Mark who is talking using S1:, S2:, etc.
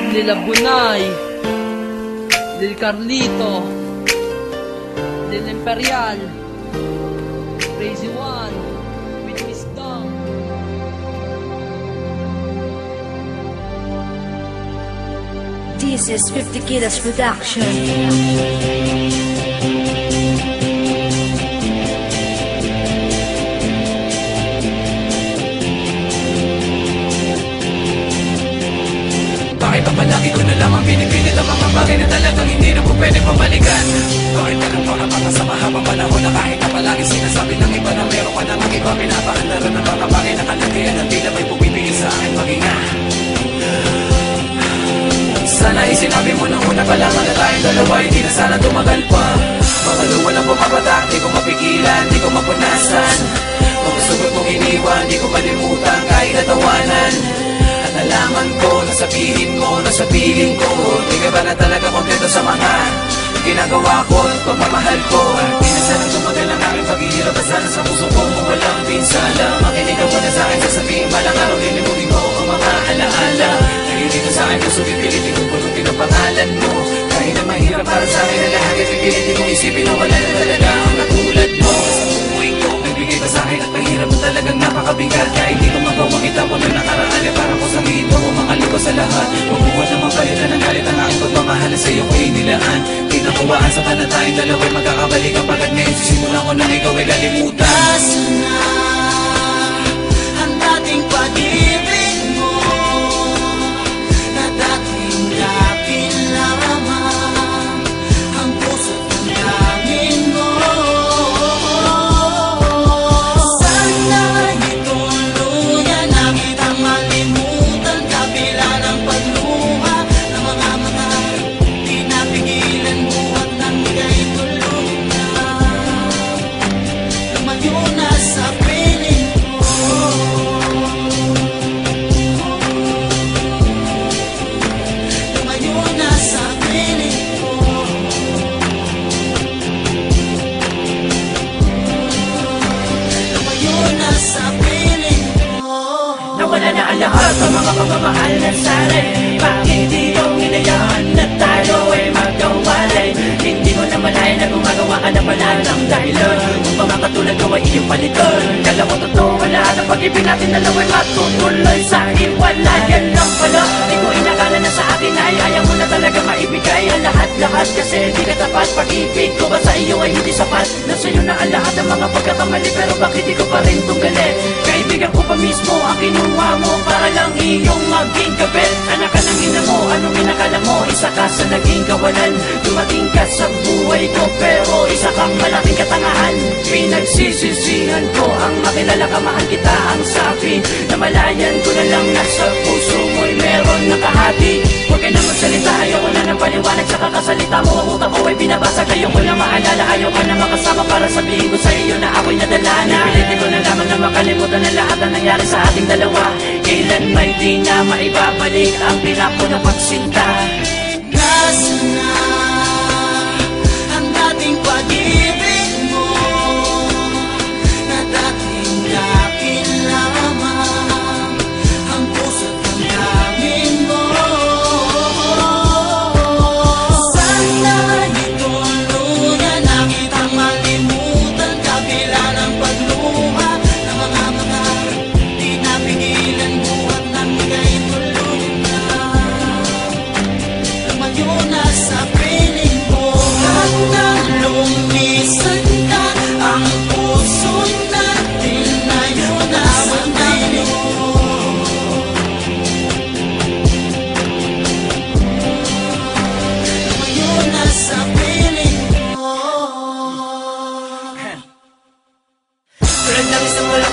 S1: Lila Bunay, Lil Carlito, Lil Imperial, Crazy One, with Wisdom.
S2: This is 50 Kilos Production.
S3: Bakit ba palagi ko na lamang pinipilit ang mga bagay na talagang hindi na po pwede pabalikan? Bakit ka lang nakapata sa mahabang panahon na kahit na palagi sinasabi ng iba na meron ka namang iba pinapaandaran ng mga bagay na kalagayan na tila may pumipigil sa akin maging sana isinabi mo nung una pa lamang na tayong dalawa hindi na sana tumagal pa. Mga luwa lang bumabata, di ko mapigilan, di ko mapunasan. Mga sugot mong iniwan, di ko malimutan kahit natawanan. Nalaman ko, nasabihin mo, nasa piling ko. Di ka ba na talaga kontento sa mga ginagawa ko at pagmamahal ko? Di na sana tumagal ang aking paghihirap at sana sa puso ko kung walang pinsala. Makinig ka muna sa akin, sasabihin balang araw lilimutin mo ang mga alaala. Kayo dito sa akin, puso pipilitin kong punutin ang pangalan mo. Kahit na mahirap para sa akin na lahat, pipilitin kong isipin na wala na talaga ang katulad mo. Nagbigay pa sa akin at mahirap na talagang napakabigat. Kaya hindi ko magawang itawan na nakaraan ay parang ko sa hito mo mga ligo sa lahat. Mabuhat naman palitan ng galit ang aking pagmamahal sa iyo ko inilaan. Di nakuwaan sa na tayong dalawa'y magkakabalik kapag at ngayon sisimulan ko nang ikaw ay kalimutan.
S4: Asa na ang dating pag-ibig mo na dating dakin lamang ang puso't ang daming mo.
S3: Nawala na ang lahat ng mga pagmamahal na sanay. Bakit di yung hinayaan na tayo ay magkawalay? Hindi mo naman ay na gumagawa ka na pala ng dahilan kung mga katulad ko ay iyong palitan. Kala mo totoo wala na pag-ibig natin dalawa'y matutuloy sa hiwalayan lang pala. Di ko inakala na sa akin ay ayaw mo na talaga maibigay ang lahat-lahat. Kasi di ka tapat, pag-ibig ko ba sa iyo ay hindi sapat? Nasa iyo na ang lahat ng mga pagkakamali, pero bakit di ko pa rin tunggali? Kaibigan ko pa mismo ang kinuha mo para lang iyong maging kabel. Anak ka ng ina mo, anong inakala mo? Isa ka sa naging kawalan. Dumating ka sa buhay ko pero isa kang malaking katangahan. Pinagsisisihan ko ang makilala ka, mahal kita ang sabi. Namalayan ko na lang nasa puso mo'y meron nakahati. Huwag ka na magsalita, ayoko na ng paliwanag sa kakasalita mo. Ang utak ko ay binabasag, ayoko na maalala. Ayoko na makasama para sabihin ko sa iyo na ako'y nadala na. Pilitin ko na lamang na makalimutan na lahat ang nangyari sa ating dalawa. Kailan may di na maibabalik ang tinako na pagsinta.
S4: Nasa na ang dating pag-ibig mo na dating dakin lamang ang puso't ang daming mo. Sana ituluyan na kitang malimutan kabila ng pagluha ng mga di napigilan buhat ng bigay tulong na. Lumayo na sa piling ko at nang lumisan ka, ang puso natin ngayon nasa piling ko. Lumayo na sa piling ko.
S3: Tulad ng isang wala